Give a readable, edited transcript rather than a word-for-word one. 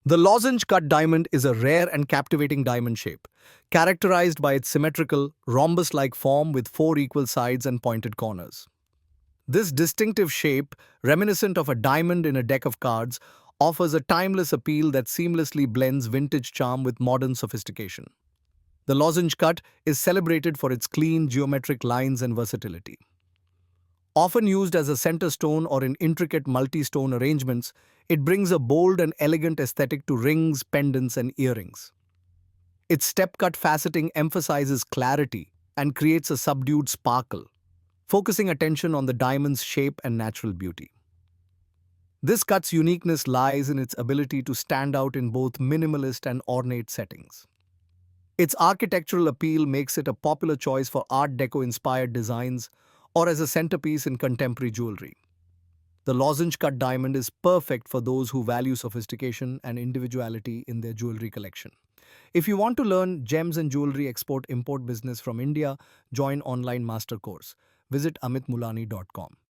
The lozenge cut diamond is a rare and captivating diamond shape, characterized by its symmetrical, rhombus like form with four equal sides and pointed corners. This distinctive shape, reminiscent of a diamond in a deck of cards, offers a timeless appeal that seamlessly blends vintage charm with modern sophistication. The lozenge cut is celebrated for its clean, geometric lines and versatility. Often used as a center stone or in intricate multi-stone arrangements, it brings a bold and elegant aesthetic to rings, pendants, and earrings. Its step-cut faceting emphasizes clarity and creates a subdued sparkle, focusing attention on the diamond's shape and natural beauty. This cut's uniqueness lies in its ability to stand out in both minimalist and ornate settings. Its architectural appeal makes it a popular choice for Art Deco-inspired designs or as a centerpiece in contemporary jewelry. The lozenge cut diamond is perfect for those who value sophistication and individuality in their jewelry collection. If you want to learn gems and jewelry export import business from India, join online master course. Visit amitmulani.com.